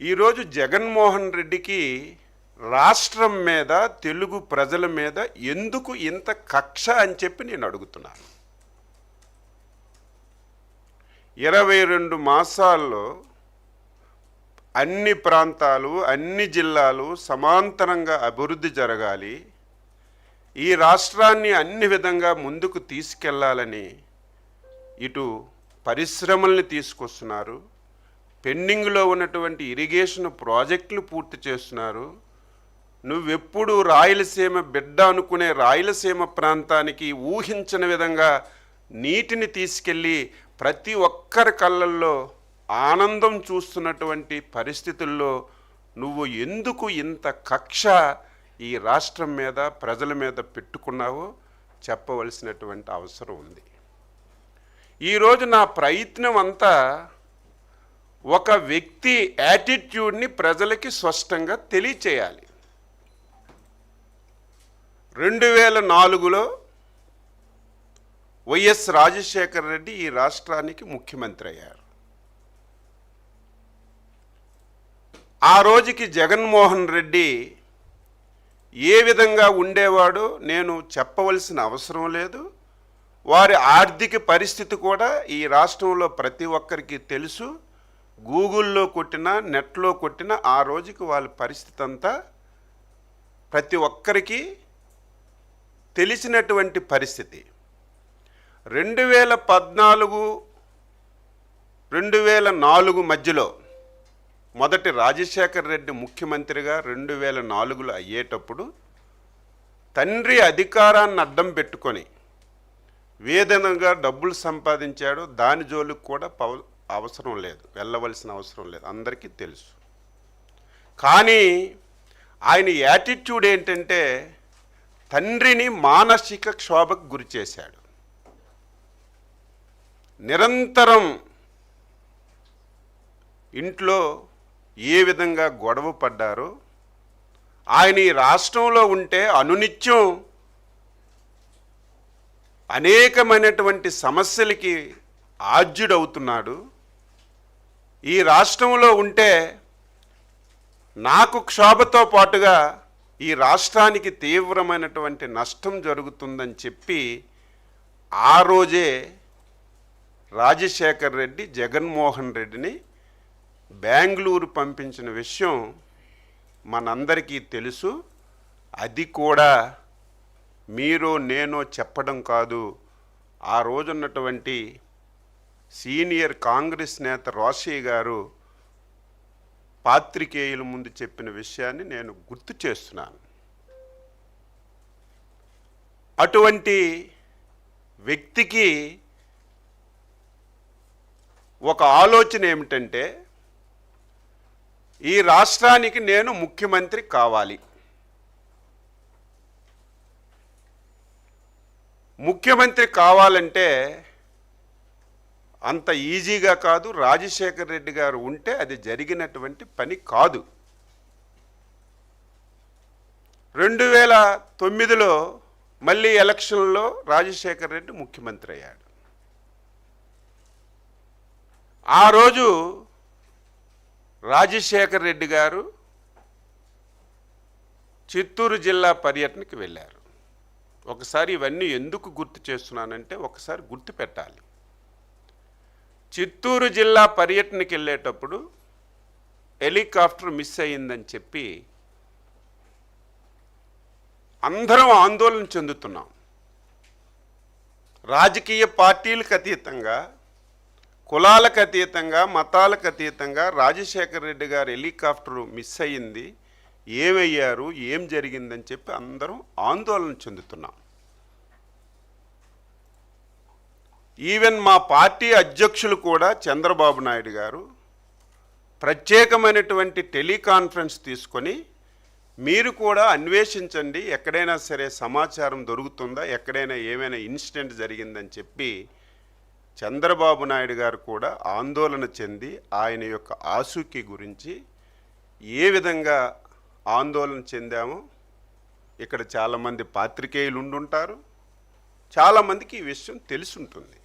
ఈరోజు జగన్మోహన్ రెడ్డికి రాష్ట్రం మీద, తెలుగు ప్రజల మీద ఎందుకు ఇంత కక్ష అని చెప్పి నేను అడుగుతున్నాను. 22 మాసాల్లో అన్ని ప్రాంతాలు, అన్ని జిల్లాలు సమాంతరంగా అభివృద్ధి జరగాలి, ఈ రాష్ట్రాన్ని అన్ని విధంగా ముందుకు తీసుకెళ్లాలని ఇటు పరిశ్రమల్ని తీసుకొస్తున్నారు, పెండింగ్లో ఉన్నటువంటి ఇరిగేషన్ ప్రాజెక్టులు పూర్తి చేస్తున్నారు. నువ్వెప్పుడు రాయలసీమ బిడ్డ అనుకునే రాయలసీమ ప్రాంతానికి ఊహించని విధంగా నీటిని తీసుకెళ్ళి ప్రతి ఒక్కరి కళ్ళల్లో ఆనందం చూస్తున్నటువంటి పరిస్థితుల్లో నువ్వు ఎందుకు ఇంత కక్ష ఈ రాష్ట్రం మీద, ప్రజల మీద పెట్టుకున్నావో చెప్పవలసినటువంటి అవసరం ఉంది. ఈరోజు నా ప్రయత్నం అంతా ఒక వ్యక్తి యాటిట్యూడ్ని ప్రజలకి స్పష్టంగా తెలియచేయాలి. 2004లో వైఎస్ రాజశేఖర రెడ్డి ఈ రాష్ట్రానికి ముఖ్యమంత్రి అయ్యారు. ఆ రోజుకి జగన్మోహన్ రెడ్డి ఏ విధంగా ఉండేవాడో నేను చెప్పవలసిన అవసరం లేదు. వారి ఆర్థిక పరిస్థితి కూడా ఈ రాష్ట్రంలో ప్రతి ఒక్కరికి తెలుసు. గూగుల్లో కొట్టినా, నెట్లో కొట్టినా ఆ రోజుకి వాళ్ళ పరిస్థితి అంతా ప్రతి ఒక్కరికి తెలిసినటువంటి పరిస్థితి. 2014, 2004 మధ్యలో మొదటి రాజశేఖర రెడ్డి ముఖ్యమంత్రిగా 2004లో అయ్యేటప్పుడు తండ్రి అధికారాన్ని అడ్డం పెట్టుకొని వేదనగా డబ్బులు సంపాదించాడు. దాని జోలికి కూడా అవసరం లేదు, వెళ్ళవలసిన అవసరం లేదు, అందరికీ తెలుసు. కానీ ఆయన యాటిట్యూడ్ ఏంటంటే తండ్రిని మానసిక క్షోభకు గురి చేశాడు. నిరంతరం ఇంట్లో ఏ విధంగా గొడవ పడ్డారో, ఆయన ఈ రాష్ట్రంలో ఉంటే అనునిత్యం అనేకమైనటువంటి సమస్యలకి ఆజ్యుడవుతున్నాడు. ఈ రాష్ట్రంలో ఉంటే నాకు క్షోభతో పాటుగా ఈ రాష్ట్రానికి తీవ్రమైనటువంటి నష్టం జరుగుతుందని చెప్పి ఆ రోజే రాజశేఖర్ రెడ్డి జగన్మోహన్ రెడ్డిని బెంగళూరు పంపించిన విషయం మనందరికీ తెలుసు. అది కూడా మీరు నేను చెప్పడం కాదు, ఆ రోజున్నటువంటి సీనియర్ కాంగ్రెస్ నేత రోషయ్య గారు పాత్రికేయుల ముందు చెప్పిన విషయాన్ని నేను గుర్తు చేస్తున్నాను. అటువంటి వ్యక్తికి ఒక ఆలోచన ఏమిటంటే ఈ రాష్ట్రానికి నేను ముఖ్యమంత్రి కావాలి, ముఖ్యమంత్రి కావాలంటే అంత ఈజీగా కాదు. రాజశేఖర రెడ్డి గారు ఉంటే అది జరిగినటువంటి పని కాదు. 2009లో మళ్ళీ ఎలక్షన్లో రాజశేఖర రెడ్డి ముఖ్యమంత్రి అయ్యాడు. ఆ రోజు రాజశేఖర రెడ్డి గారు చిత్తూరు జిల్లా పర్యటనకి వెళ్ళారు. ఒకసారి ఇవన్నీ ఎందుకు గుర్తు చేస్తున్నానంటే ఒకసారి గుర్తు పెట్టాలి. చిత్తూరు జిల్లా పర్యటనకి వెళ్ళేటప్పుడు హెలికాప్టర్ మిస్ అయ్యిందని చెప్పి అందరం ఆందోళన చెందుతున్నాం. రాజకీయ పార్టీలకు అతీతంగా, కులాలకు అతీతంగా, మతాలకు అతీతంగా రాజశేఖర రెడ్డి గారు హెలికాప్టర్ మిస్ అయ్యింది, ఏమయ్యారు, ఏం జరిగిందని చెప్పి అందరం ఆందోళన చెందుతున్నాం. ఈవెన్ మా పార్టీ అధ్యక్షులు కూడా చంద్రబాబు నాయుడు గారు ప్రత్యేకమైనటువంటి టెలికాన్ఫరెన్స్ తీసుకొని మీరు కూడా అన్వేషించండి, ఎక్కడైనా సరే సమాచారం దొరుకుతుందా, ఎక్కడైనా ఏమైనా ఇన్సిడెంట్ జరిగిందని చెప్పి చంద్రబాబు నాయుడు గారు కూడా ఆందోళన చెంది ఆయన యొక్క ఆసూకీ గురించి ఏ విధంగా ఆందోళన చెందామో ఇక్కడ చాలామంది పాత్రికేయులు ఉండుంటారు, చాలామందికి ఈ విషయం తెలుసుంటుంది.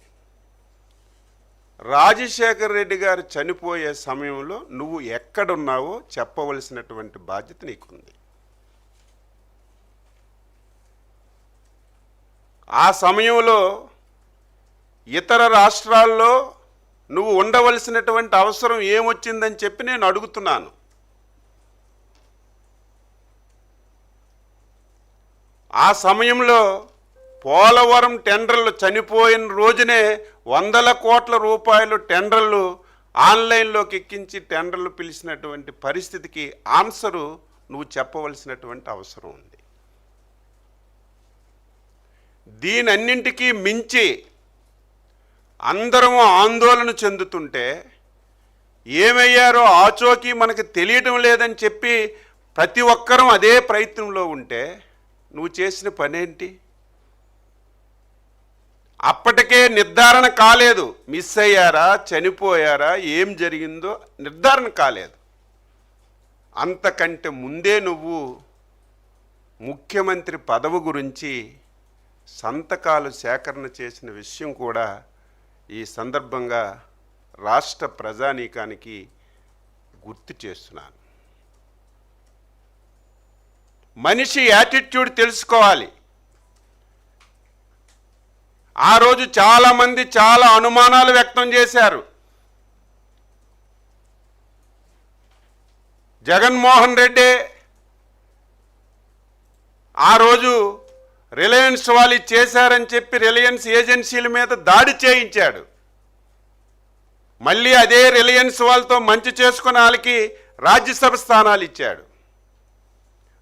రాజశేఖర్ రెడ్డి గారు చనిపోయే సమయంలో నువ్వు ఎక్కడున్నావో చెప్పవలసినటువంటి బాధ్యత నీకుంది. ఆ సమయంలో ఇతర రాష్ట్రాల్లో నువ్వు ఉండవలసినటువంటి అవసరం ఏమొచ్చిందని చెప్పి నేను అడుగుతున్నాను. ఆ సమయంలో పోలవరం టెండర్లు చనిపోయిన రోజునే 100 కోట్ల రూపాయలు టెండర్లు ఆన్లైన్లోకి ఎక్కించి టెండర్లు పిలిచినటువంటి పరిస్థితికి ఆన్సరు నువ్వు చెప్పవలసినటువంటి అవసరం ఉంది. దీనన్నింటికీ మించి అందరము ఆందోళన చెందుతుంటే ఏమయ్యారో ఆచోకీ మనకు తెలియటం లేదని చెప్పి ప్రతి ఒక్కరూ అదే ప్రయత్నంలో ఉంటే నువ్వు చేసిన పనేంటి? అప్పటికే నిర్ధారణ కాలేదు, మిస్ అయ్యారా, చనిపోయారా, ఏం జరిగిందో నిర్ధారణ కాలేదు. అంతకంటే ముందే నువ్వు ముఖ్యమంత్రి పదవి గురించి సంతకాలు సేకరణ చేసిన విషయం కూడా ఈ సందర్భంగా రాష్ట్ర ప్రజానీకానికి గుర్తు చేస్తున్నాను. మనిషి యాటిట్యూడ్ తెలుసుకోవాలి. ఆ రోజు చాలామంది చాలా అనుమానాలు వ్యక్తం చేశారు. జగన్మోహన్ రెడ్డి ఆ రోజు రిలయన్స్ వాళ్ళు చేశారని చెప్పి రిలయన్స్ ఏజెన్సీల మీద దాడి చేయించాడు. మళ్ళీ అదే రిలయన్స్ వాళ్ళతో మంచి చేసుకున్న వాళ్ళకి రాజ్యసభ స్థానాలు ఇచ్చాడు.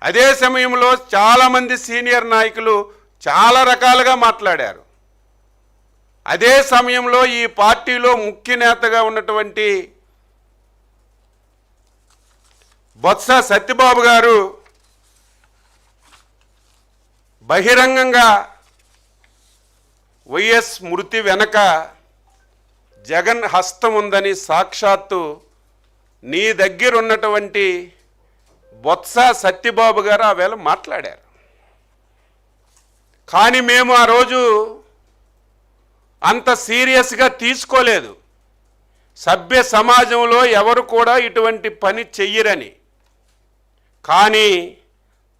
అదే సమయంలో చాలామంది సీనియర్ నాయకులు చాలా రకాలుగా మాట్లాడారు. అదే సమయంలో ఈ పార్టీలో ముఖ్య నేతగా ఉన్నటువంటి బొత్స సత్యబాబు గారు బహిరంగంగా వైఎస్ మృతి వెనక జగన్ హస్తం ఉందని సాక్షాత్తు నీ దగ్గర ఉన్నటువంటి బొత్స సత్యబాబు గారు ఆ వేళ మాట్లాడారు. కానీ మేము ఆ రోజు అంత సీరియస్గా తీసుకోలేదు. సభ్య సమాజంలో ఎవరు కూడా ఇటువంటి పని చెయ్యరని. కానీ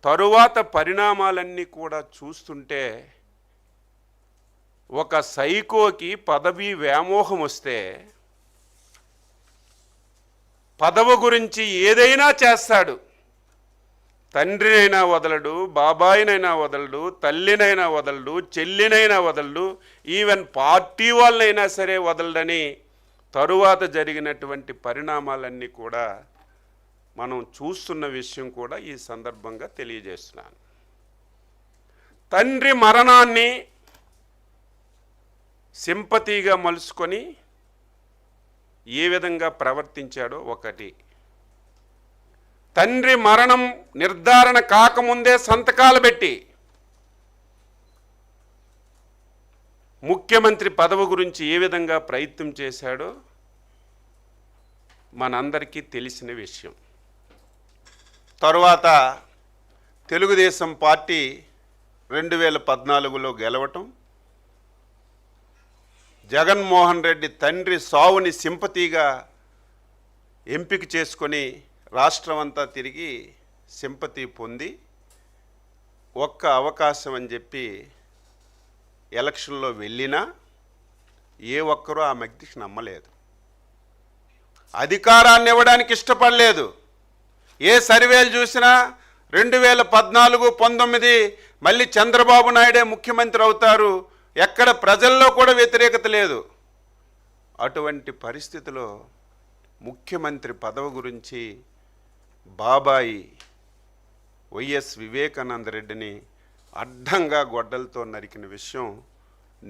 తరువాత పరిణామాలన్నీ కూడా చూస్తుంటే ఒక సైకోకి పదవి వ్యామోహం వస్తే పదవి గురించి ఏదైనా చేస్తాడు. తండ్రినైనా వదలడు, బాబాయినైనా వదలడు, తల్లినైనా వదలడు, చెల్లినైనా వదలడు, ఈవెన్ పార్టీ వాళ్ళనైనా సరే వదలడని తరువాత జరిగినటువంటి పరిణామాలన్నీ కూడా మనం చూస్తున్న విషయం కూడా ఈ సందర్భంగా తెలియజేస్తున్నాను. తండ్రి మరణాన్ని సింపతిగా మలుచుకొని ఏ విధంగా ప్రవర్తించాడో ఒకటి. తండ్రి మరణం నిర్ధారణ కాకముందే సంతకాలు పెట్టి ముఖ్యమంత్రి పదవి గురించి ఏ విధంగా ప్రయత్నం చేశాడో మనందరికీ తెలిసిన విషయం. తరువాత తెలుగుదేశం పార్టీ 2014లో గెలవటం, జగన్మోహన్ రెడ్డి తండ్రి సావుని సింపతిగా ఎంపిక చేసుకొని రాష్ట్రం అంతా తిరిగి సింపతి పొంది ఒక్క అవకాశం అని చెప్పి ఎలక్షన్లో వెళ్ళినా ఏ ఒక్కరూ ఆ వ్యక్తికి నమ్మలేదు. అధికారాన్ని ఇవ్వడానికి ఇష్టపడలేదు. ఏ సర్వేలు చూసినా 2014, 19 మళ్ళీ చంద్రబాబు నాయుడే ముఖ్యమంత్రి అవుతారు, ఎక్కడ ప్రజల్లో కూడా వ్యతిరేకత లేదు. అటువంటి పరిస్థితిలో ముఖ్యమంత్రి పదవి గురించి బాబాయి వైఎస్ వివేకానంద రెడ్డిని అడ్డంగా గొడ్డలతో నరికిన విషయం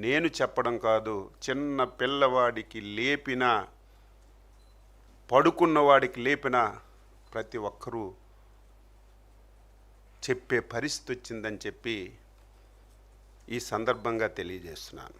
నేను చెప్పడం కాదు, చిన్న పిల్లవాడికి లేపిన, పడుకున్నవాడికి లేపిన ప్రతి ఒక్కరూ చెప్పే పరిస్థితి వచ్చిందని చెప్పి ఈ సందర్భంగా తెలియజేస్తున్నాను.